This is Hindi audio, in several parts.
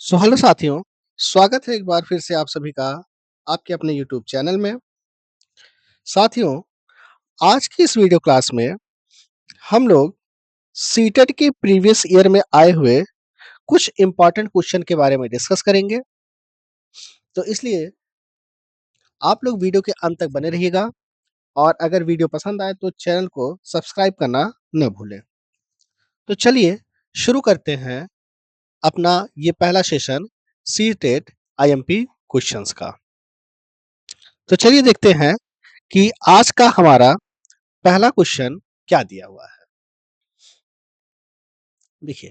हेलो साथियों, स्वागत है एक बार फिर से आप सभी का आपके अपने यूट्यूब चैनल में। साथियों, आज की इस वीडियो क्लास में हम लोग सीटेट के प्रीवियस ईयर में आए हुए कुछ इम्पोर्टेंट क्वेश्चन के बारे में डिस्कस करेंगे। तो इसलिए आप लोग वीडियो के अंत तक बने रहिएगा और अगर वीडियो पसंद आए तो चैनल को सब्सक्राइब करना न भूलें। तो चलिए शुरू करते हैं अपना ये पहला सेशन सीटेट आईएमपी क्वेश्चंस का। तो चलिए देखते हैं कि आज का हमारा पहला क्वेश्चन क्या दिया हुआ है। देखिए,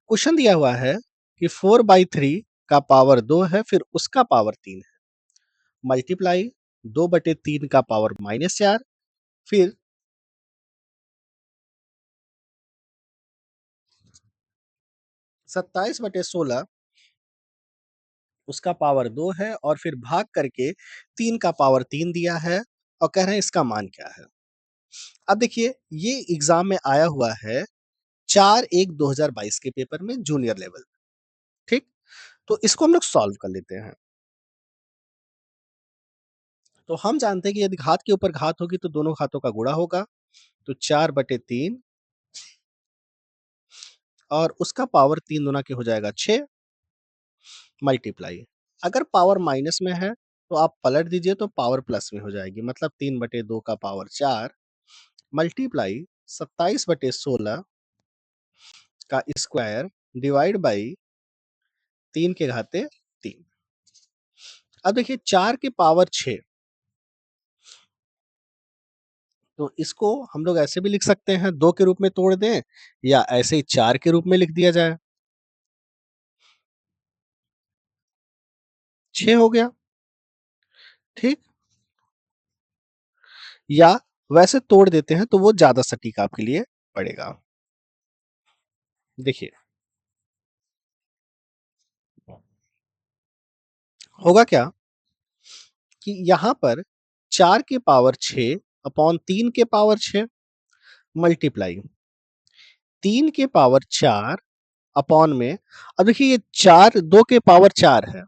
क्वेश्चन दिया हुआ है कि 4/3 का पावर 2 है, फिर उसका पावर 3 है, मल्टीप्लाई 2/3 का पावर -4, फिर 27/16 उसका पावर 2 है और फिर भाग करके 3 का पावर 3 दिया है और कह रहे हैं इसका मान क्या है। अब देखिए, ये एग्जाम में आया हुआ है 4/1/2022 के पेपर में जूनियर लेवल। ठीक, तो इसको हम लोग सॉल्व कर लेते हैं। तो हम जानते हैं कि यदि घात के ऊपर घात होगी तो दोनों घातों का गुणा होगा, तो 4/3 और उसका पावर 3 गुना के हो जाएगा 6, मल्टीप्लाई, अगर पावर माइनस में है तो आप पलट दीजिए तो पावर प्लस में हो जाएगी, मतलब 3/2 का पावर 4, मल्टीप्लाई 27/16 का स्क्वायर डिवाइड बाई 3 के घाते 3। अब देखिए 4 के पावर 6, तो इसको हम लोग ऐसे भी लिख सकते हैं 2 के रूप में तोड़ दें या ऐसे ही 4 के रूप में लिख दिया जाए, 6 हो गया। ठीक, या वैसे तोड़ देते हैं तो वो ज्यादा सटीक आपके लिए पड़ेगा। देखिए होगा क्या कि यहाँ पर 4 के पावर 6 अपॉन 3 के पावर 6 मल्टीप्लाई 3 के पावर 4 अपॉन में, अब देखिए ये 4 2 के पावर 4 है,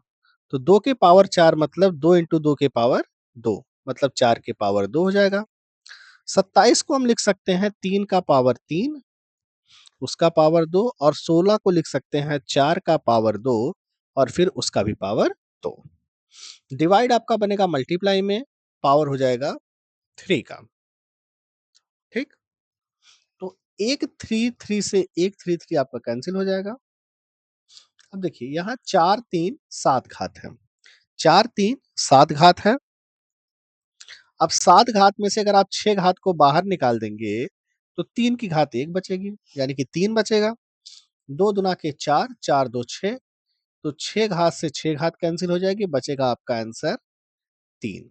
तो 2 के पावर 4 मतलब 2 इंटू 2 के पावर 2, मतलब 4 के पावर 2 हो जाएगा। 27 को हम लिख सकते हैं 3 का पावर 3, उसका पावर 2, और 16 को लिख सकते हैं 4 का पावर 2 और फिर उसका भी पावर 2। डिवाइड आपका बनेगा मल्टीप्लाई में, पावर हो जाएगा 3 का। ठीक, तो एक 3 से एक 3 आपका कैंसिल हो जाएगा। अब देखिए यहाँ 4 3 7 घात है, 4 3 7 घात है। अब 7 घात में से अगर आप 6 घात को बाहर निकाल देंगे तो 3 की घात 1 बचेगी, यानी कि 3 बचेगा। 2 दुना के 4, 4 2 6, तो 6 घात से 6 घात कैंसिल हो जाएगी, बचेगा आपका आंसर 3।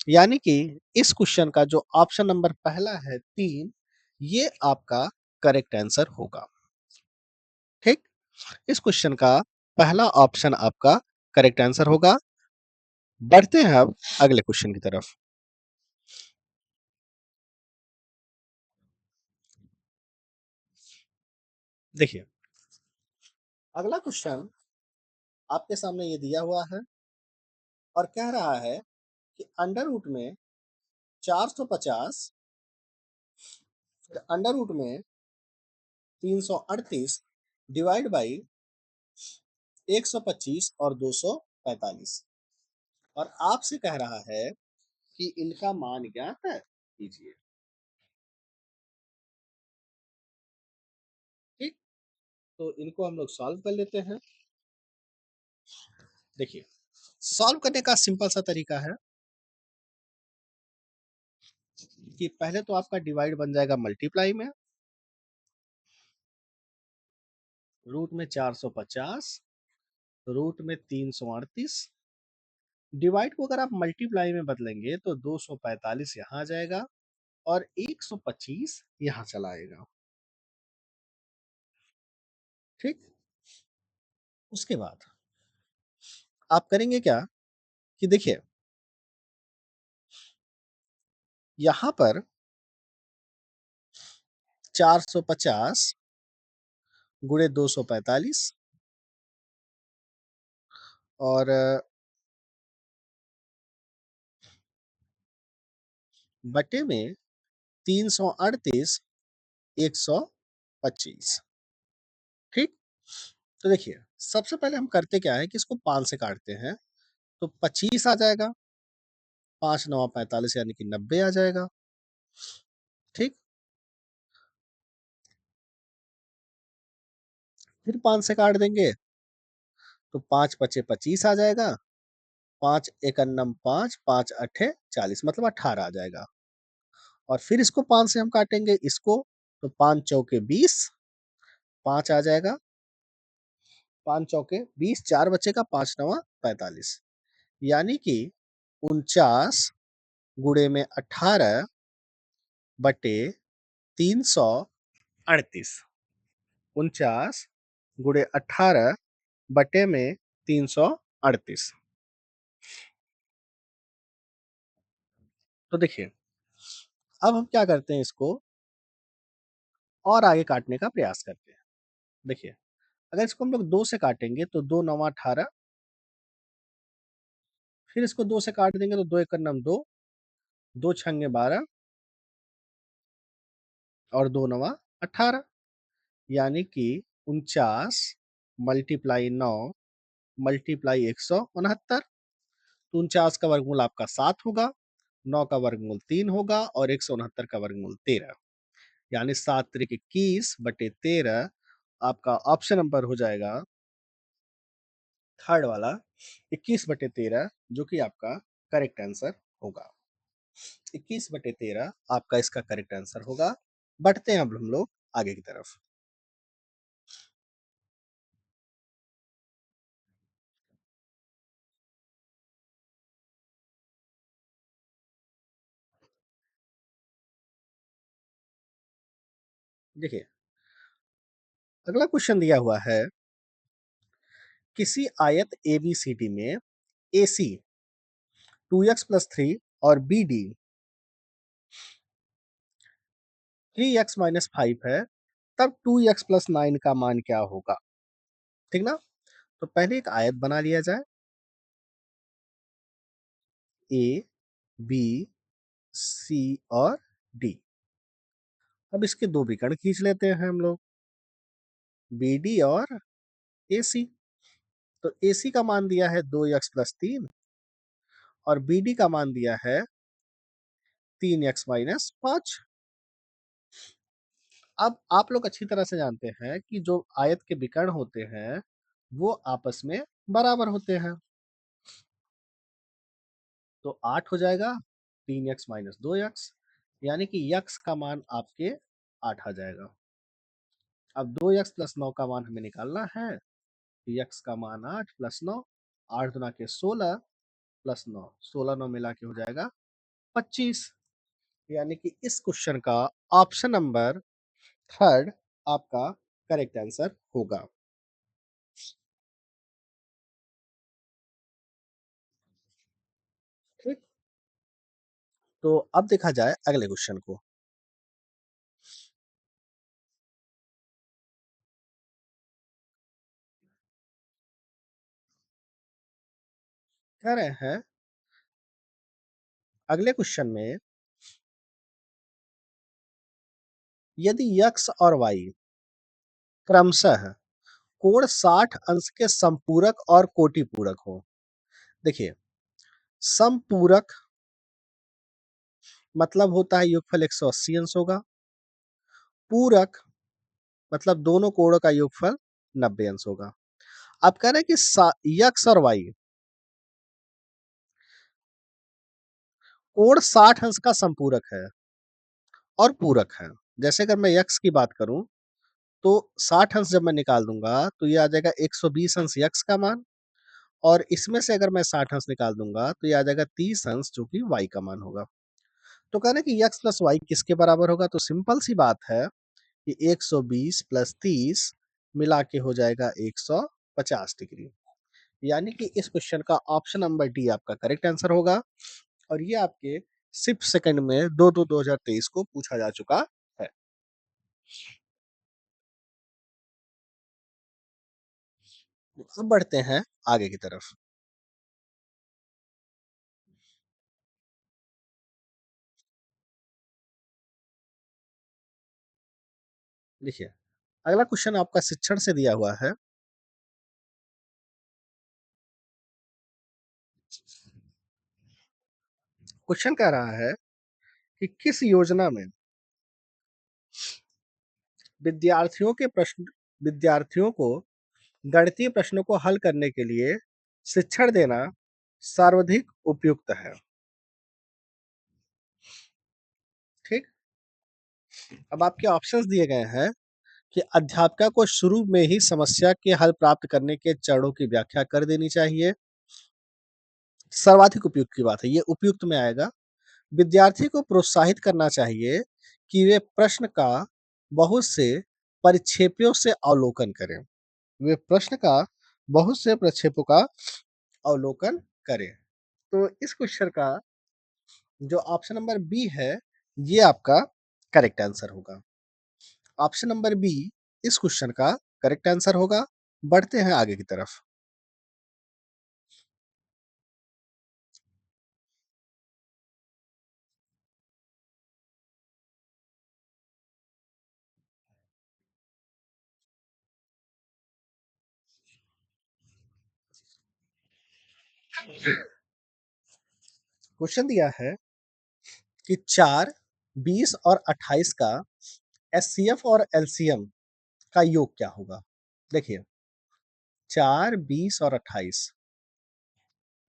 यानी कि इस क्वेश्चन का जो ऑप्शन नंबर पहला है 3, ये आपका करेक्ट आंसर होगा। ठीक, इस क्वेश्चन का पहला ऑप्शन आपका करेक्ट आंसर होगा। बढ़ते हैं अब अगले क्वेश्चन की तरफ। देखिए, अगला क्वेश्चन आपके सामने ये दिया हुआ है और कह रहा है कि अंडर रूट में 450 अंडर रूट में 338 डिवाइड बाई 125 और 245, और आपसे कह रहा है कि इनका मान ज्ञात कीजिए। ठीक, तो इनको हम लोग सॉल्व कर लेते हैं। देखिए, सॉल्व करने का सिंपल सा तरीका है कि पहले तो आपका डिवाइड बन जाएगा मल्टीप्लाई में, रूट में 450 रूट में 338, डिवाइड को अगर आप मल्टीप्लाई में बदलेंगे तो 245 यहाँ आ जाएगा और 125 यहाँ चला आएगा। ठीक, उसके बाद आप करेंगे क्या कि देखिए यहां पर 450 गुणे 245 और बटे में 338 125। ठीक। तो देखिए, सबसे पहले हम करते क्या है कि इसको 5 से काटते हैं, तो 25 आ जाएगा, 5 9 45 यानी कि 90 आ जाएगा। ठीक। फिर 5 से काट देंगे, तो 5 पचे 25 आ जाएगा, 5 एकन्नम 5, 5 अठे 40, मतलब 18 आ जाएगा। और फिर इसको 5 से हम काटेंगे इसको, तो 5 चौके 20, 5 आ जाएगा, 5 चौके 20, 4 बचेगा, 5 नवा 45, यानी कि 49 गुणे में 18 बटे 338। 49 गुणे 18 बटे में 338। तो देखिए, अब हम क्या करते हैं, इसको और आगे काटने का प्रयास करते हैं। देखिए, अगर इसको हम लोग 2 से काटेंगे, तो 2 नवा 18, फिर इसको 2 से काट देंगे, तो 2 एकन्नम 2, 2 छंगे 12 और 2 नवा 18, यानी कि 49 मल्टीप्लाई 9 मल्टीप्लाई 169। तो 49 का वर्गमूल आपका 7 होगा, 9 का वर्गमूल 3 होगा और 169 का वर्गमूल 13, यानी 7 त्रिक 21 बटे 13 आपका ऑप्शन नंबर हो जाएगा थर्ड वाला, 21 बटे 13, जो कि आपका करेक्ट आंसर होगा। 21 बटे 13 आपका इसका करेक्ट आंसर होगा। बढ़ते हैं अब हम लोग आगे की तरफ। देखिए, अगला क्वेश्चन दिया हुआ है, किसी आयत एबीसीडी में एसी 2x+3 और बीडी 3x-5 है, तब 2x+9 का मान क्या होगा? ठीक ना? तो पहले एक आयत बना लिया जाए, ए, बी, सी और डी। अब इसके दो विकर्ण खींच लेते हैं हम लोग, बी डी और ए सी। तो ए सी का मान दिया है 2x+3 और बी डी का मान दिया है 3x-5। अब आप लोग अच्छी तरह से जानते हैं कि जो आयत के विकर्ण होते हैं वो आपस में बराबर होते हैं। तो 8 हो जाएगा, 3x-2x, यानी कि x का मान आपके 8 आ जाएगा। अब 2x+9 का मान हमें निकालना है, तो x का मान 8 + 9, 8 दुना के 16 + 9, 16 9 मिला के हो जाएगा 25, यानी कि इस क्वेश्चन का ऑप्शन नंबर थर्ड आपका करेक्ट आंसर होगा। ठीक। तो अब देखा जाए अगले क्वेश्चन को। कह रहे हैं अगले क्वेश्चन में, यदि x और y क्रमशः कोण 60 अंश के संपूरक और कोटिपूरक हो। देखिए, संपूरक मतलब होता है योगफल 180 अंश होगा, पूरक मतलब दोनों कोणों का योगफल 90 अंश होगा। आप कह रहे हैं कि x और y कोण 60 अंश का संपूरक है और पूरक है। जैसे अगर मैं x की बात करूं, तो 60 अंश जब मैं निकाल दूंगा, तो ये आ जाएगा 120 अंश x का मान, और इसमें से अगर मैं 60 अंश निकाल दूंगा, तो ये आ जाएगा 30 अंश, जो कि y का मान होगा। तो कहना कि x प्लस वाई किसके बराबर होगा? तो सिंपल सी बात है कि 120 + 30 मिला के हो जाएगा 150 डिग्री, यानी कि इस क्वेश्चन का ऑप्शन नंबर डी आपका करेक्ट आंसर होगा। और ये आपके सिर्फ सेकंड में 2/2/2023 को पूछा जा चुका है। अब बढ़ते हैं आगे की तरफ। देखिए, अगला क्वेश्चन आपका शिक्षण से दिया हुआ है। क्वेश्चन कह रहा है कि किस योजना में विद्यार्थियों के प्रश्न विद्यार्थियों को गणितीय प्रश्नों को हल करने के लिए शिक्षण देना सर्वाधिक उपयुक्त है। ठीक। अब आपके ऑप्शंस दिए गए हैं कि अध्यापिका को शुरू में ही समस्या के हल प्राप्त करने के चरणों की व्याख्या कर देनी चाहिए। सर्वाधिक उपयुक्त की बात है, ये उपयुक्त में आएगा। विद्यार्थी को प्रोत्साहित करना चाहिए कि वे प्रश्न का बहुत से परिक्षेपों से अवलोकन करें। वे प्रश्न का बहुत से प्रक्षेपों का अवलोकन करें। तो इस क्वेश्चन का जो ऑप्शन नंबर बी है, ये आपका करेक्ट आंसर होगा। ऑप्शन नंबर बी इस क्वेश्चन का करेक्ट आंसर होगा। बढ़ते हैं आगे की तरफ। क्वेश्चन दिया है कि 4, 20 और 28 का एचसीएफ और एलसीएम का योग क्या होगा? देखिए, 4, 20 और 28,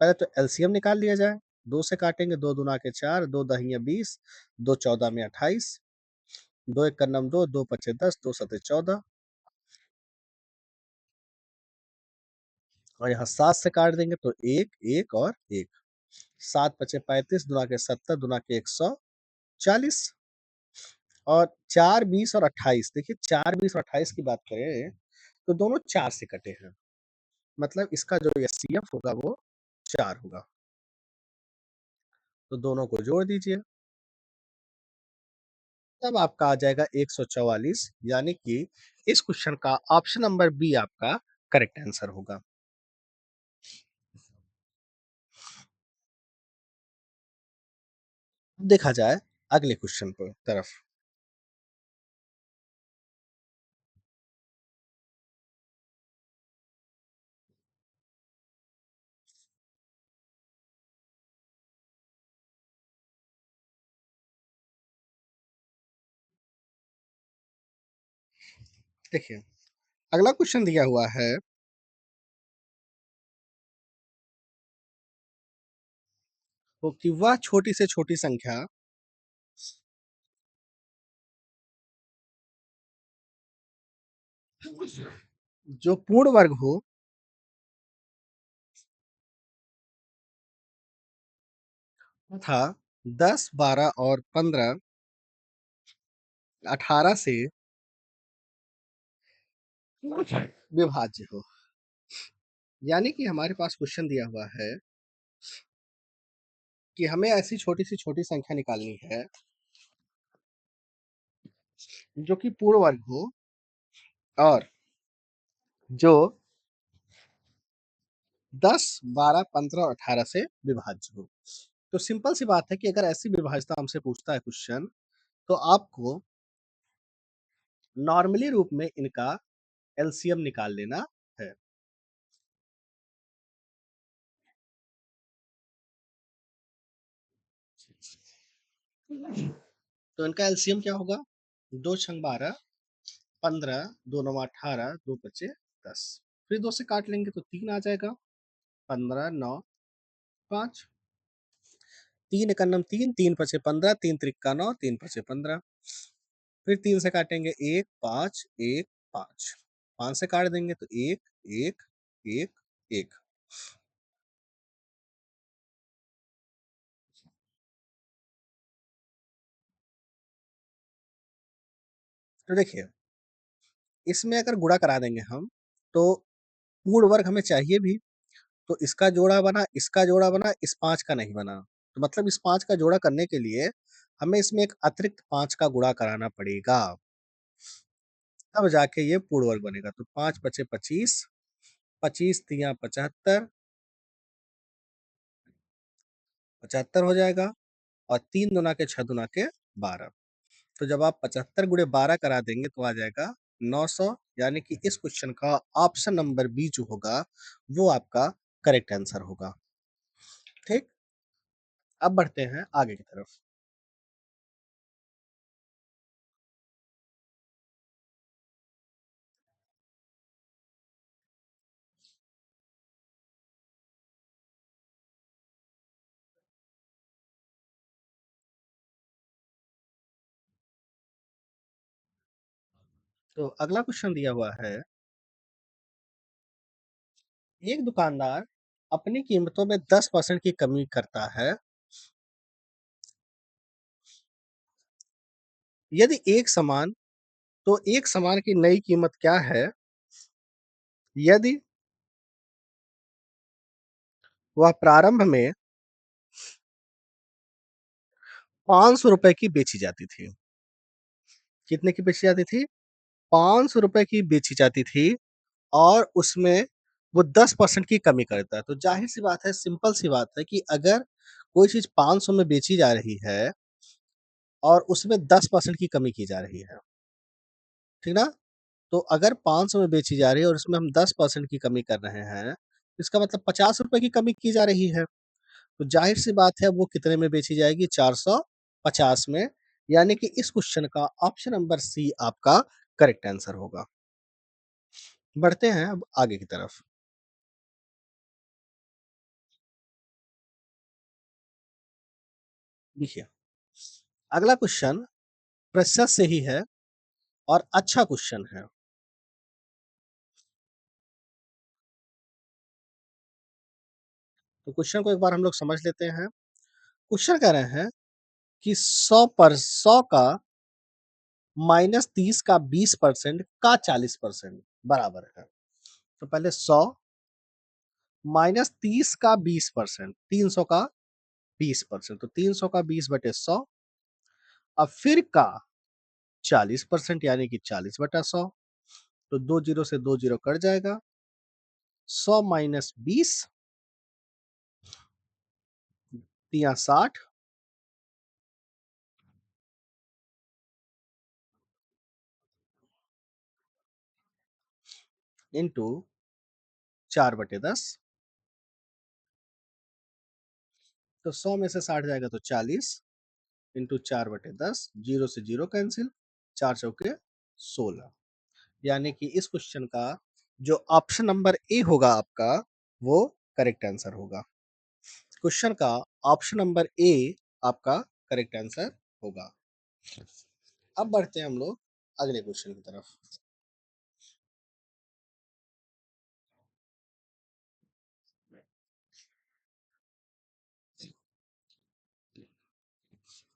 पहले तो एलसीएम निकाल लिया जाए। 2 से काटेंगे, 2 दूना के 4, 2 दहिया 20, 2 14 में 28, 2 एक का नम 2, 2 पचे 10, 2 सते 14, और यहाँ 7 से काट देंगे तो 1, 1 और 1, 7 पचे 35, दुना के 70, दुना के 140, और 4, 20 और 28। देखिए, 4, 20 और 28 की बात करें तो दोनों 4 से कटे हैं, मतलब इसका जो एचसीएफ होगा वो 4 होगा। तो दोनों को जोड़ दीजिए, तब आपका आ जाएगा 144, यानी कि इस क्वेश्चन का ऑप्शन नंबर बी आपका करेक्ट आंसर होगा। देखा जाए अगले क्वेश्चन पर तरफ। देखिए, अगला क्वेश्चन दिया हुआ है वो कि वह छोटी से छोटी संख्या जो पूर्ण वर्ग हो तथा 10, 12 और 15, 18 से विभाज्य हो। यानी कि हमारे पास क्वेश्चन दिया हुआ है कि हमें ऐसी छोटी सी छोटी संख्या निकालनी है जो कि पूर्ण वर्ग हो और जो 10, 12, 15 और 18 से विभाज्य हो। तो सिंपल सी बात है कि अगर ऐसी विभाज्यता हमसे पूछता है क्वेश्चन, तो आपको नॉर्मली रूप में इनका एलसीएम निकाल लेना है। तो इनका एलसीएम क्या होगा? 2 छंग 12, 15, 2 नौ 18, 2 पचे 10। फिर 2 से काट लेंगे तो 3 आ जाएगा। 15, 9, 5, 3 एकन्नम 3, 3 पचे 15, 3 त्रिक्का 9, 3 पचे 15। फिर 3 से काटेंगे 1, 5, 1, 5। 5 से काट देंगे तो 1, 1, 1, 1। तो देखिए, इसमें अगर गुणा करा देंगे हम, तो पूर्ण वर्ग हमें चाहिए भी, तो इसका जोड़ा बना, इसका जोड़ा बना, इस 5 का नहीं बना। तो मतलब इस 5 का जोड़ा करने के लिए हमें इसमें एक अतिरिक्त 5 का गुणा कराना पड़ेगा, तब जाके ये पूर्ण वर्ग बनेगा। तो 5 पचे 25, 25 तिया 75, 75 हो जाएगा, और 3 दूना के 6 दूना के 12। तो जब आप 75 गुणे 12 करा देंगे तो आ जाएगा 900, यानी कि इस क्वेश्चन का ऑप्शन नंबर बी जो होगा वो आपका करेक्ट आंसर होगा। ठीक, अब बढ़ते हैं आगे की तरफ। तो अगला क्वेश्चन दिया हुआ है, एक दुकानदार अपनी कीमतों में 10% की कमी करता है। यदि एक सामान, तो एक सामान की नई कीमत क्या है यदि वह प्रारंभ में 500 रुपए की बेची जाती थी? कितने की बेची जाती थी? 500 रुपए की बेची जाती थी, और उसमें वो 10% की कमी करता है। तो जाहिर सी बात है, सिंपल सी बात है कि अगर कोई चीज 500 में बेची जा रही है और उसमें 10% की कमी की जा रही है, ठीक ना? तो अगर 500 में बेची जा रही है और उसमें हम 10% की कमी कर रहे हैं, इसका मतलब 50 रुपए की कमी की जा रही है। तो जाहिर सी बात है वो कितने में बेची जाएगी? 450 में, यानी कि इस क्वेश्चन का ऑप्शन नंबर सी आपका करेक्ट आंसर होगा। बढ़ते हैं अब आगे की तरफ। देखिए, अगला क्वेश्चन प्रश्न से ही है और अच्छा क्वेश्चन है। तो क्वेश्चन को एक बार हम लोग समझ लेते हैं। क्वेश्चन कह रहे हैं कि 100 का -30 का 20% का 40% बराबर है। तो पहले 100 -30 का 20%, 300 का 20%, तो 300 का 20/100, अब फिर का 40%, यानी कि 40/100। तो 2 जीरो से 2 जीरो कट जाएगा। 100 माइनस 20 तिया 60 इंटू 4/10। तो 100 में से 60 जाएगा तो 40 इंटू 4/10, जीरो से जीरो कैंसिल, 4 चौके 16, यानी कि इस क्वेश्चन का जो ऑप्शन नंबर ए होगा आपका वो करेक्ट आंसर होगा। क्वेश्चन का ऑप्शन नंबर ए आपका करेक्ट आंसर होगा। अब बढ़ते हैं हम लोग अगले क्वेश्चन की तरफ।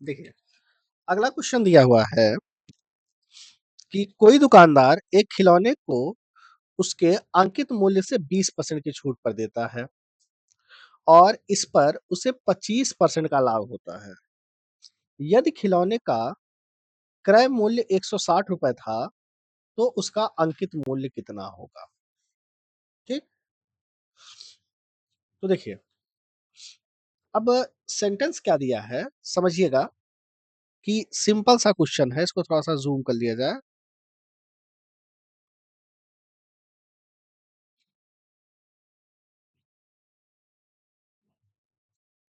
देखिए, अगला क्वेश्चन दिया हुआ है कि कोई दुकानदार एक खिलौने को उसके अंकित मूल्य से 20% की छूट पर देता है और इस पर उसे 25% का लाभ होता है। यदि खिलौने का क्रय मूल्य 160 रुपए था, तो उसका अंकित मूल्य कितना होगा? ठीक, तो देखिए, अब सेंटेंस क्या दिया है समझिएगा, कि सिंपल सा क्वेश्चन है, इसको थोड़ा सा जूम कर लिया जाए।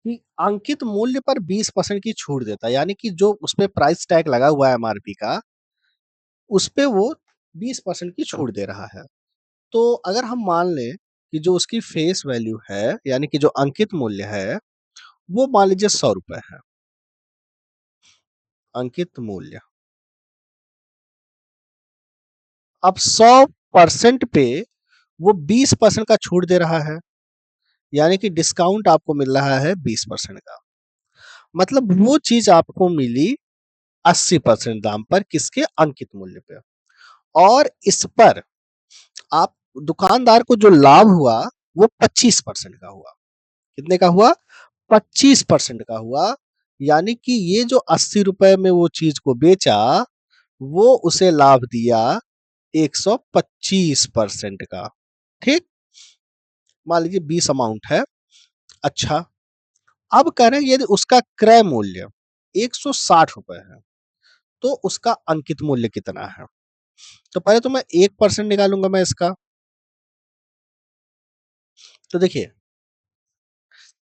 कि अंकित मूल्य पर 20% की छूट देता है, यानी कि जो उसपे प्राइस टैग लगा हुआ है एमआरपी का, उस पे वो 20% की छूट दे रहा है। तो अगर हम मान लें कि जो उसकी फेस वैल्यू है, यानी कि जो अंकित मूल्य है, वो मान लीजिए 100 रुपए है। अंकित मूल्य, अब 100% पे वो 20% का छूट दे रहा है, यानी कि डिस्काउंट आपको मिल रहा है 20% का। मतलब वो चीज आपको मिली 80% दाम पर, किसके? अंकित मूल्य पे। और इस पर आप दुकानदार को जो लाभ हुआ वो 25% का हुआ। कितने का हुआ? 25% का हुआ, यानी कि ये जो 80 रुपए में वो चीज को बेचा, वो उसे लाभ दिया 125% का। ठीक, मान लीजिए 20 अमाउंट है। अच्छा, अब कह रहे हैं यदि उसका क्रय मूल्य 160 रुपए है, तो उसका अंकित मूल्य कितना है। तो पहले तो मैं 1% निकालूंगा मैं इसका। तो देखिए,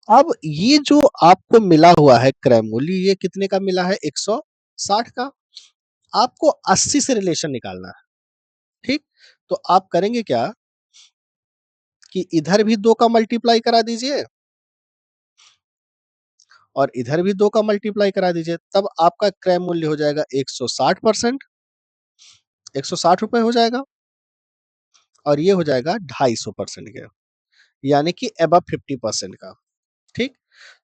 अब ये जो आपको मिला हुआ है क्रय मूल्य, ये कितने का मिला है? 160 का। आपको 80 से रिलेशन निकालना है। ठीक, तो आप करेंगे क्या कि इधर भी 2 का मल्टीप्लाई करा दीजिए और इधर भी 2 का मल्टीप्लाई करा दीजिए, तब आपका क्रय मूल्य हो जाएगा 160%, 160 रुपए हो जाएगा और ये हो जाएगा 250% का, यानी कि अबव 50% का। ठीक,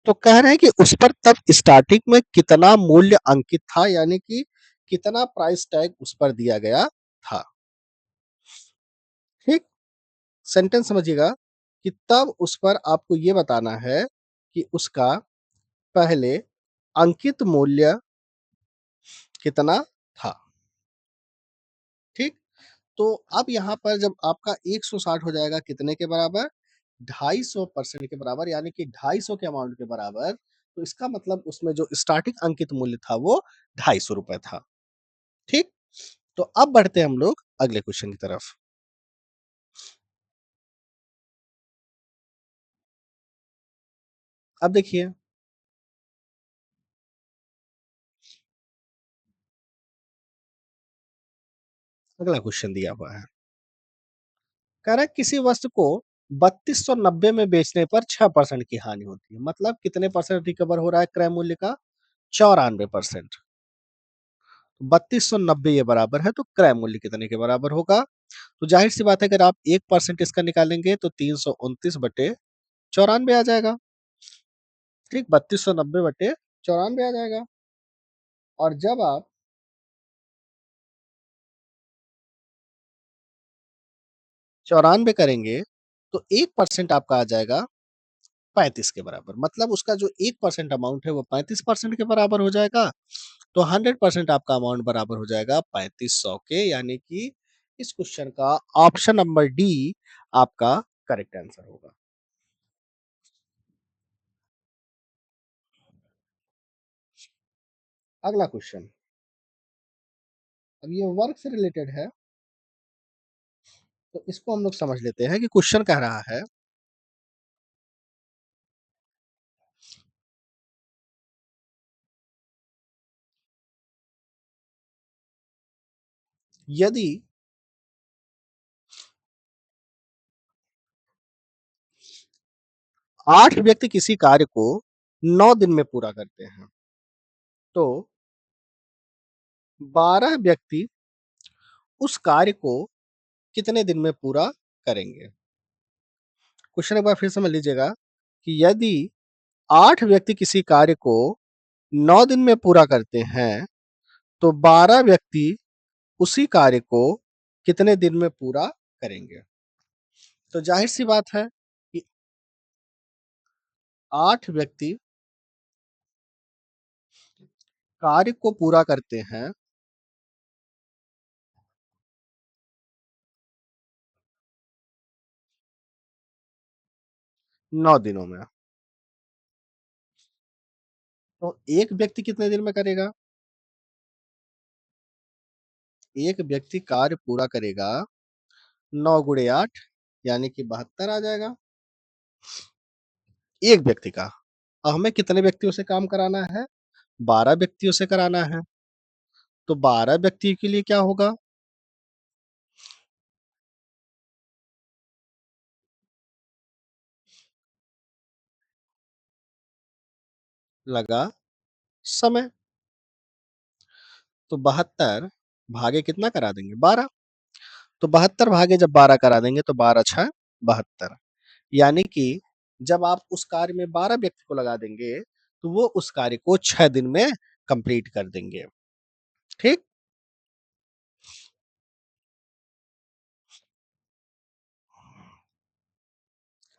तो कह रहे हैं कि उस पर तब स्टार्टिंग में कितना मूल्य अंकित था, यानी कि कितना प्राइस टैग उस पर दिया गया था। ठीक, सेंटेंस समझिएगा कि तब उस पर आपको ये बताना है कि उसका पहले अंकित मूल्य कितना था। ठीक, तो अब यहाँ पर जब आपका 160 हो जाएगा कितने के बराबर? 250% के बराबर, यानी कि 250 के अमाउंट के बराबर। तो इसका मतलब उसमें जो स्टार्टिंग अंकित मूल्य था वो 250 रुपए था। ठीक, तो अब बढ़ते हैं हम लोग अगले क्वेश्चन की तरफ। अब देखिए, अगला क्वेश्चन दिया हुआ है। कह रहा है किसी वस्तु को 3290 में बेचने पर 6% की हानि होती है। मतलब कितने परसेंट रिकवर हो रहा है क्रय मूल्य का? 94%। 3290 ये बराबर है, तो क्रय मूल्य कितने के बराबर होगा? तो जाहिर सी बात है, अगर आप 1% इसका निकालेंगे तो 329/94 आ जाएगा। ठीक, 3290/94 आ जाएगा। और जब आप 94 करेंगे तो 1% आपका आ जाएगा 35 के बराबर। मतलब उसका जो 1% अमाउंट है वो 35% के बराबर हो जाएगा। तो 100% आपका अमाउंट बराबर हो जाएगा 3500 के, यानी कि इस क्वेश्चन का ऑप्शन नंबर डी आपका करेक्ट आंसर होगा। अगला क्वेश्चन, अब ये वर्क से रिलेटेड है, तो इसको हम लोग समझ लेते हैं कि क्वेश्चन कह रहा है यदि 8 व्यक्ति किसी कार्य को 9 दिन में पूरा करते हैं, तो 12 व्यक्ति उस कार्य को कितने दिन में पूरा करेंगे? क्वेश्चन एक बार फिर समझ लीजिएगा कि यदि 8 व्यक्ति किसी कार्य को 9 दिन में पूरा करते हैं, तो 12 व्यक्ति उसी कार्य को कितने दिन में पूरा करेंगे? तो जाहिर सी बात है कि 8 व्यक्ति कार्य को पूरा करते हैं 9 दिनों में, तो एक व्यक्ति कितने दिन में करेगा? एक व्यक्ति कार्य पूरा करेगा 9 गुणे 8, यानी कि 72 आ जाएगा एक व्यक्ति का। अब हमें कितने व्यक्तियों से काम कराना है? 12 व्यक्तियों से कराना है। तो 12 व्यक्ति के लिए क्या होगा? लगा समय। तो 72 भागे कितना करा देंगे? 12। तो 72 भागे जब 12 करा देंगे तो 12 छः 72, यानी कि जब आप उस कार्य में 12 व्यक्ति को लगा देंगे तो वो उस कार्य को 6 दिन में कंप्लीट कर देंगे। ठीक,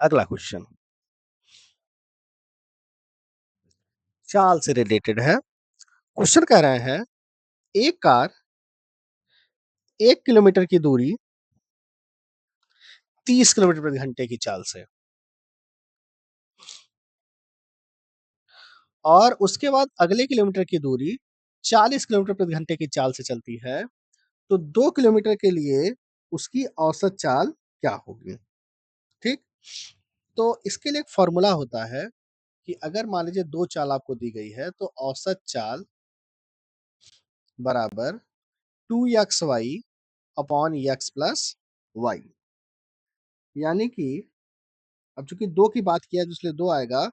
अगला क्वेश्चन चाल से रिलेटेड है। क्वेश्चन कह रहे हैं एक कार 1 किलोमीटर की दूरी 30 किलोमीटर प्रति घंटे की चाल से, और उसके बाद अगले किलोमीटर की दूरी 40 किलोमीटर प्रति घंटे की चाल से चलती है, तो 2 किलोमीटर के लिए उसकी औसत चाल क्या होगी? ठीक? तो इसके लिए एक फ़ॉर्मूला होता है कि अगर मान लीजिए 2 चाल आपको दी गई है, तो औसत चाल बराबर 2xy upon x plus y। यानी कि अब चूँकि 2 की बात किया है तो इसलिए 2 आएगा।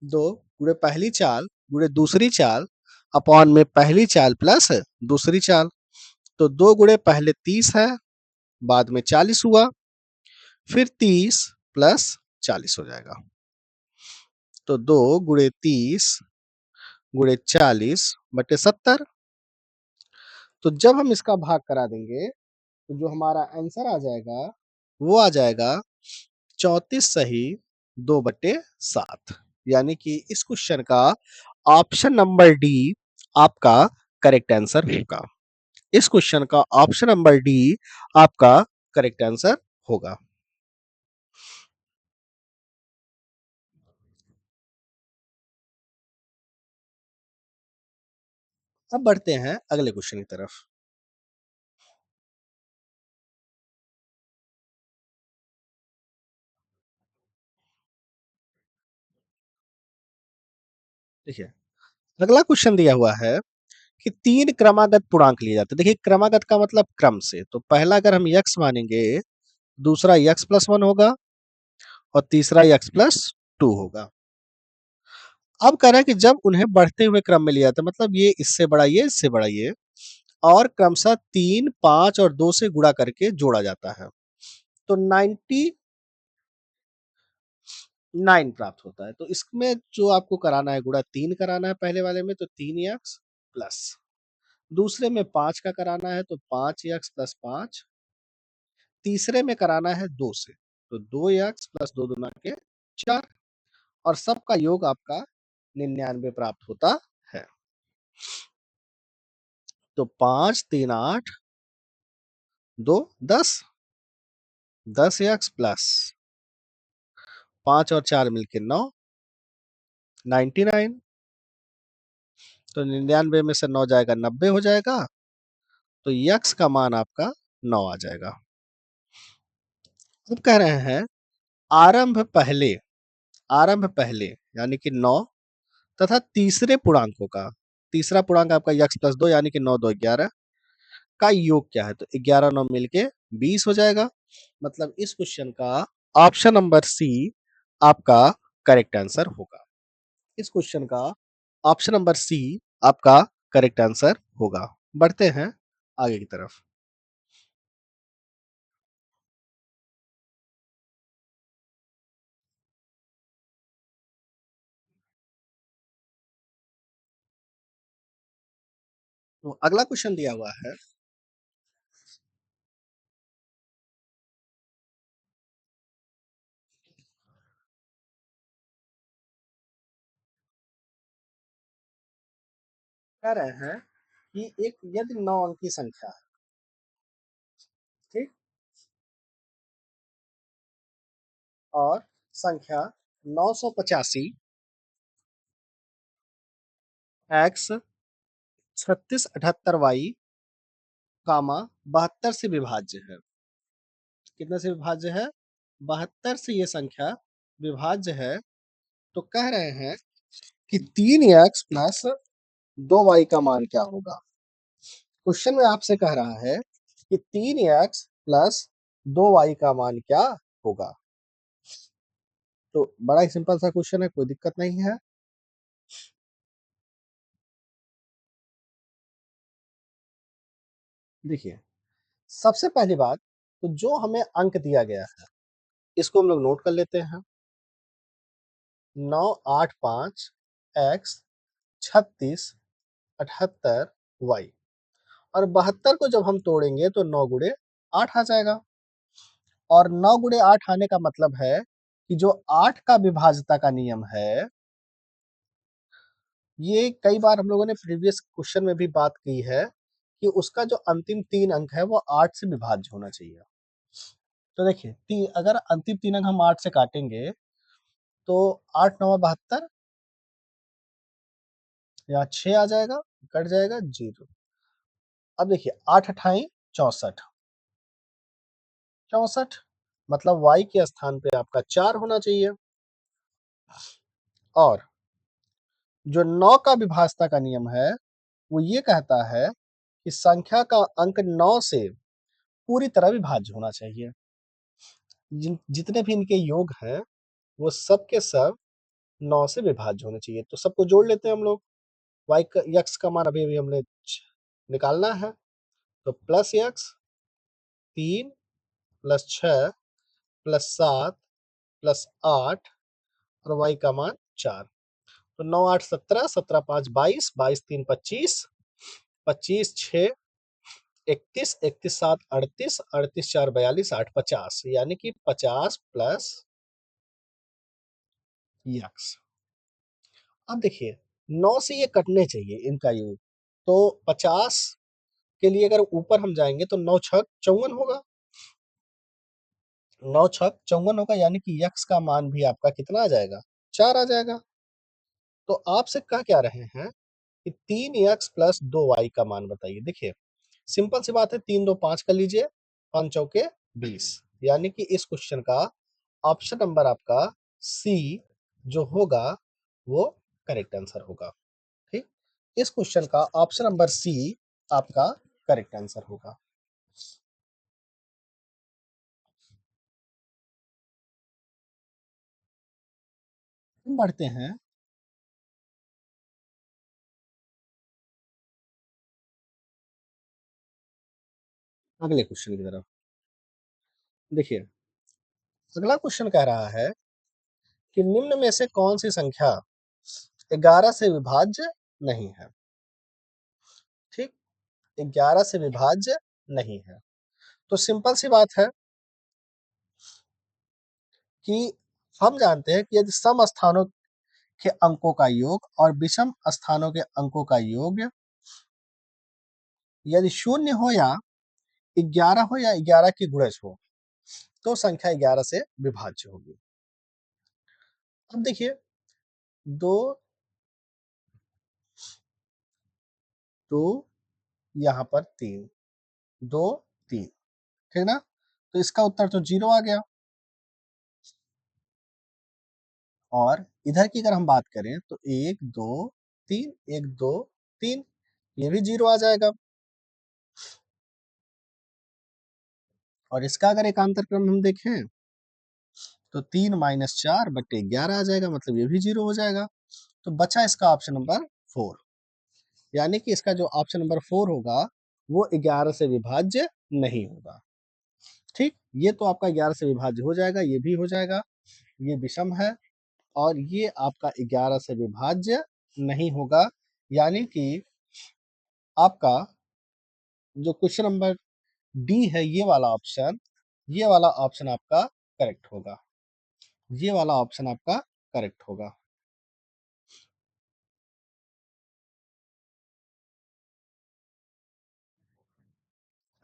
2 गुणे पहली चाल गुणे दूसरी चाल अपॉन में पहली चाल प्लस दूसरी चाल। तो 2 गुणे पहले 30 है, बाद में 40 हुआ, फिर 30 प्लस 40 हो जाएगा। तो 2 गुणे 30 गुणे 40 बटे 70। तो जब हम इसका भाग करा देंगे तो जो हमारा आंसर आ जाएगा वो आ जाएगा 34 सही 2/7। यानी कि इस क्वेश्चन का ऑप्शन नंबर डी आपका करेक्ट आंसर होगा। इस क्वेश्चन का ऑप्शन नंबर डी आपका करेक्ट आंसर होगा। अब बढ़ते हैं अगले क्वेश्चन की तरफ। देखिए, अगला क्वेश्चन दिया हुआ है कि 3 क्रमागत पूर्णांक लिए जाते हैं। देखिए, क्रमागत का मतलब क्रम से। तो पहला अगर हम x मानेंगे, दूसरा x प्लस 1 होगा और तीसरा x प्लस 2 होगा। अब कह रहा है कि जब उन्हें बढ़ते हुए क्रम में लिया जाता है, मतलब ये इससे बड़ा ये, इससे बड़ा ये, और क्रमशः 3, 5 और 2 से गुणा करके जोड़ा जाता है, तो 99 प्राप्त होता है। तो इसमें जो आपको कराना है गुणा 3 कराना है पहले वाले में, तो 3x प्लस, दूसरे में 5 का कराना है तो 5x प्लस 5, तीसरे में कराना है 2 से, तो 2x प्लस 2 दूना के 4, और सबका योग आपका 99 प्राप्त होता है। तो 5 3 8 2 10, 10x प्लस 5 और 4 मिलके 9, 99। तो 99 में से 9 जाएगा 90 हो जाएगा, तो x का मान आपका 9 आ जाएगा। अब कह रहे हैं आरंभ पहले यानी कि 9 तथा तीसरे पूर्णांकों का, तीसरा पूर्णांक आपका x प्लस 2 यानी कि 9 2 11 का योग क्या है? तो 11 9 मिलके 20 हो जाएगा। मतलब इस क्वेश्चन का ऑप्शन नंबर सी आपका करेक्ट आंसर होगा। इस क्वेश्चन का ऑप्शन नंबर सी आपका करेक्ट आंसर होगा। बढ़ते हैं आगे की तरफ। तो अगला क्वेश्चन दिया हुआ है, कह रहे हैं कि एक यदि 9 अंक की संख्या है, ठीक, और संख्या 985 x 3678y कामा 72 से विभाज्य है। कितने से विभाज्य है? 72 से ये संख्या विभाज्य है। तो कह रहे हैं कि 3x प्लस 2y का मान क्या होगा? क्वेश्चन में आपसे कह रहा है कि 3x प्लस 2y का मान क्या होगा? तो बड़ा ही सिंपल सा क्वेश्चन है, कोई दिक्कत नहीं है। देखिए, सबसे पहली बात, तो जो हमें अंक दिया गया है इसको हम लोग नोट कर लेते हैं। 985 x 3678y, और 72 को जब हम तोड़ेंगे तो 9 गुणे 8 आ जाएगा। और 9 गुणे 8 आने का मतलब है कि जो 8 का विभाज्यता का नियम है, ये कई बार हम लोगों ने प्रीवियस क्वेश्चन में भी बात की है कि उसका जो अंतिम 3 अंक है वो 8 से विभाज्य होना चाहिए। तो देखिए, अगर अंतिम 3 अंक हम 8 से काटेंगे तो 8 9 72 या 6 आ जाएगा। कट जाएगा 0। अब देखिए 8 अठाई 64, 64 मतलब y के स्थान पे आपका 4 होना चाहिए। और जो 9 का विभाजता का नियम है वो ये कहता है कि संख्या का अंक 9 से पूरी तरह विभाज्य होना चाहिए। जितने भी इनके योग हैं वो सब के सब 9 से विभाज्य होने चाहिए। तो सबको जोड़ लेते हैं हम लोग। y का x का मान अभी अभी हमने निकालना है, तो plus x 3 plus 6 plus 7 plus 8 और y का मान 4। तो 9 8 17, 17 5 22, 22 3 25, 25 6 31, 31 7 38, 38 4 42, 8 50, यानी कि 50 प्लस यक्स। अब देखिए 9 से ये कटने चाहिए इनका योग, तो 50 के लिए अगर ऊपर हम जाएंगे तो 9 छक 54 होगा, 9 छक 54 होगा, यानी कि यक्स का मान भी आपका कितना आ जाएगा, 4 आ जाएगा। तो आपसे कह क्या रहे हैं कि 3x प्लस 2y का मान बताइए। देखिए सिंपल सी बात है, 3 2 5 कर लीजिए, 5 चौके 20, यानी कि इस क्वेश्चन का ऑप्शन नंबर आपका सी जो होगा वो करेक्ट आंसर होगा। ठीक, इस क्वेश्चन का ऑप्शन नंबर सी आपका करेक्ट आंसर होगा। हम बढ़ते हैं अगले क्वेश्चन की तरफ। देखिए अगला क्वेश्चन कह रहा है कि निम्न में से कौन सी संख्या 11 से विभाज्य नहीं है। ठीक, 11 से विभाज्य नहीं है। तो सिंपल सी बात है कि हम जानते हैं कि यदि सम स्थानों के अंकों का योग और विषम स्थानों के अंकों का योग यदि 0 हो या 11 हो या 11 की गुणज हो तो संख्या 11 से विभाज्य होगी। अब देखिए 2 2 यहाँ पर 3 2 3, ठीक ना, तो इसका उत्तर तो 0 आ गया। और इधर की अगर हम बात करें तो 1 2 3 1 2 3, ये भी 0 आ जाएगा। और इसका अगर एकांतर क्रम हम देखें तो 3 माइनस 4/11 आ जाएगा, मतलब ये भी 0 हो जाएगा। तो बचा इसका ऑप्शन नंबर 4, यानी कि इसका जो ऑप्शन नंबर 4 होगा वो 11 से विभाज्य नहीं होगा। ठीक, ये तो आपका 11 से विभाज्य हो जाएगा, ये भी हो जाएगा, ये विषम है और ये आपका 11 से विभाज्य नहीं होगा, यानी कि आपका जो क्वेश्चन नंबर डी है ये वाला ऑप्शन आपका करेक्ट होगा, ये वाला ऑप्शन आपका करेक्ट होगा।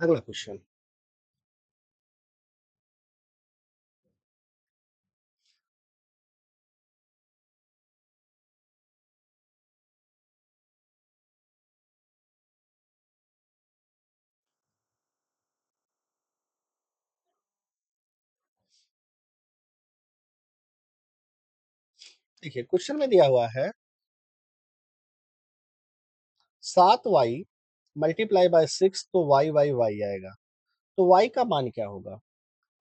अगला क्वेश्चन। देखिए क्वेश्चन में दिया हुआ है 7y मल्टीप्लाई बाय 6, तो y आएगा, तो y का मान क्या होगा।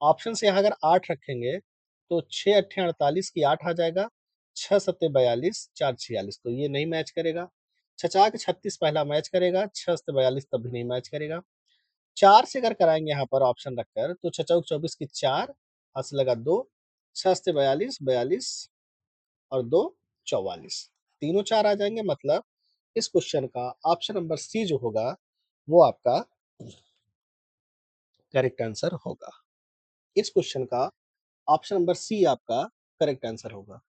ऑप्शन से यहाँ अगर 8 रखेंगे तो 6 अट्ठे 48 की 8 आ जाएगा, 6 सत्ते 42, 4 46, तो ये नहीं मैच करेगा। 6 36 पहला मैच करेगा, 6 सत्ते 42 तब भी नहीं मैच करेगा। 4 से अगर कराएंगे यहाँ पर ऑप्शन रखकर तो 6 चौक 24 की 4, हाथ से लगा 2, 6 सत्ते 42, 42 और 2 44, तीनों 4 आ जाएंगे, मतलब इस क्वेश्चन का ऑप्शन नंबर सी जो होगा वो आपका करेक्ट आंसर होगा। इस क्वेश्चन का ऑप्शन नंबर सी आपका करेक्ट आंसर होगा।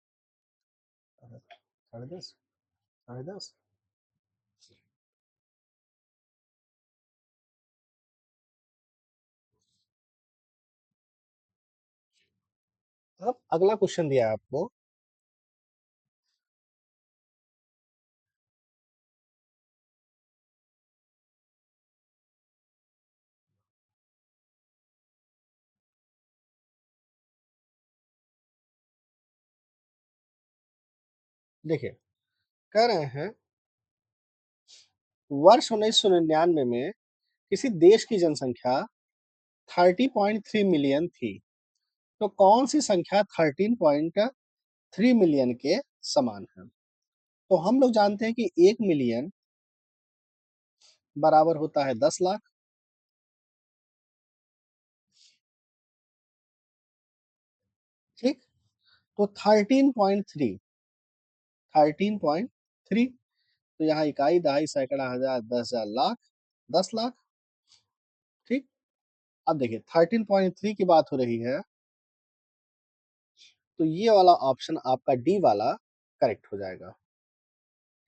10:30, 10:30। अब अगला क्वेश्चन दिया है आपको, देखिए, कह रहे हैं वर्ष 1999 में किसी देश की जनसंख्या 30.3 मिलियन थी। तो कौन सी संख्या 13.3 मिलियन के समान है? तो हम लोग जानते हैं कि 1 मिलियन बराबर होता है 10 लाख, ठीक? तो 13.3 तो यहाँ इकाई, दहाई, सैकड़ा, हजार, 10,000, लाख, 10 लाख, ठीक? अब देखिए 13.3 की बात हो रही है, तो ये वाला ऑप्शन आपका डी वाला करेक्ट हो जाएगा,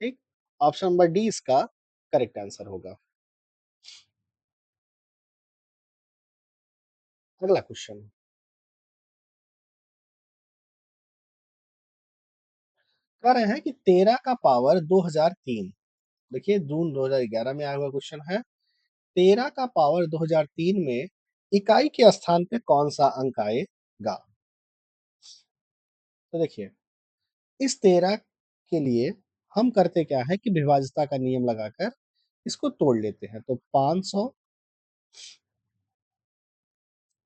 ठीक? ऑप्शन नंबर डी इसका करेक्ट आंसर होगा। अगला क्वेश्चन कह रहे हैं कि 13 का पावर 2003, देखिए जून 2011 में आया हुआ क्वेश्चन है। 13 का पावर 2003 में इकाई के स्थान पे कौन सा अंक आएगा? तो देखिए इस 13 के लिए हम करते क्या है कि विभाज्यता का नियम लगाकर इसको तोड़ लेते हैं। तो 500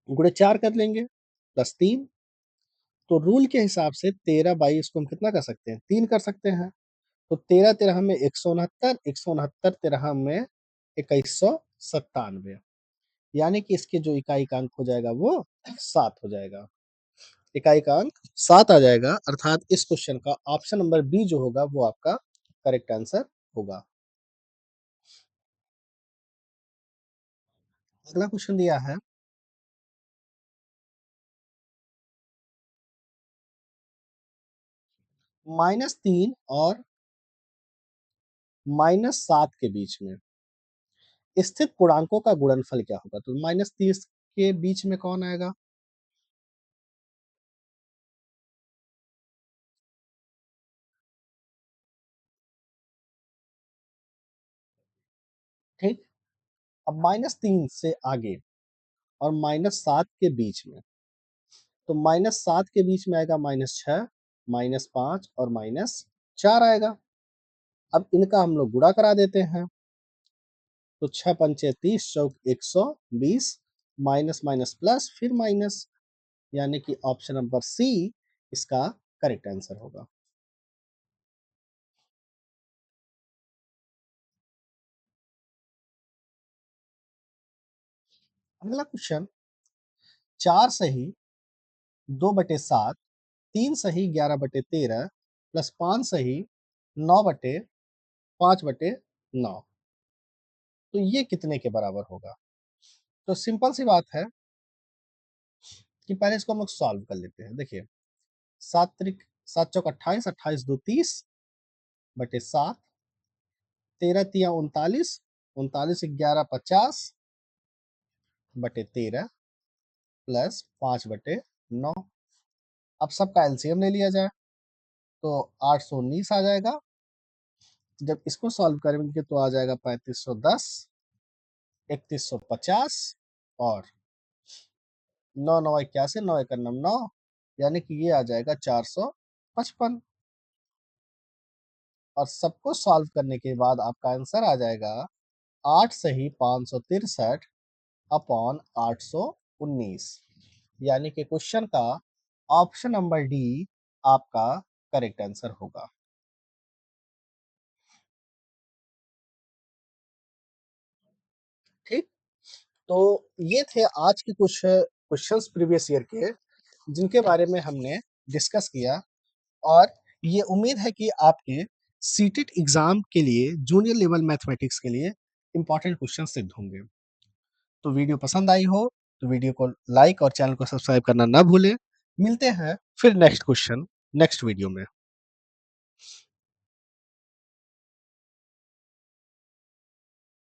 गुणे 4 कर लेंगे प्लस 3। तो रूल के हिसाब से 13 बाई इसको हम कितना कर सकते हैं? 3 कर सकते हैं। तो 13 13 में 169, 169 13 में 2197, यानी कि इसके जो इकाई का अंक हो जाएगा वो 7 हो जाएगा। इकाई का अंक 7 आ जाएगा, अर्थात इस क्वेश्चन का ऑप्शन नंबर बी जो होगा वो आपका करेक्ट आंसर होगा। अगला क्वेश्चन दिया है -3 और -7 के बीच में स्थित पूर्णांकों का गुणनफल क्या होगा? तो -30 के बीच में कौन आएगा? ठीक। अब -3 से आगे और -7 के बीच में, तो -7 के बीच में आएगा -6, -5 और -4 आएगा। अब इनका हम लोग गुणा करा देते हैं, तो 6 पंचे 30, चौक 120, माइनस माइनस प्लस फिर माइनस, यानी कि ऑप्शन नंबर सी इसका करेक्ट आंसर होगा। अगला क्वेश्चन, 4 सही 2/7, 3 सही 11/13 प्लस 5 सही 9/5/9, तो ये कितने के बराबर होगा? तो सिंपल सी बात है कि पहले इसको हम लोग सॉल्व कर लेते हैं। देखिए 7 त्रिक 7 चौक 28, 28 दो 30/7, 13 तिया 39, 39 11 50 बटे 13 प्लस 5/9। अब सबका एलसीएम ले लिया जाए तो 819 आ जाएगा। जब इसको सॉल्व करेंगे तो आ जाएगा 3510, 3150 और 9 9 81, 9 1 9, यानी कि ये आ जाएगा 455। और सबको सॉल्व करने के बाद आपका आंसर आ जाएगा 8 सही 563 अपॉन 819, यानी कि क्वेश्चन का ऑप्शन नंबर डी आपका करेक्ट आंसर होगा। ठीक। तो ये थे आज के कुछ क्वेश्चंस प्रीवियस ईयर के, जिनके बारे में हमने डिस्कस किया, और ये उम्मीद है कि आपके सीटेट एग्जाम के लिए, जूनियर लेवल मैथमेटिक्स के लिए इंपॉर्टेंट क्वेश्चन सिद्ध होंगे। तो वीडियो पसंद आई हो तो वीडियो को लाइक और चैनल को सब्सक्राइब करना ना भूलें। मिलते हैं फिर नेक्स्ट क्वेश्चन नेक्स्ट वीडियो में।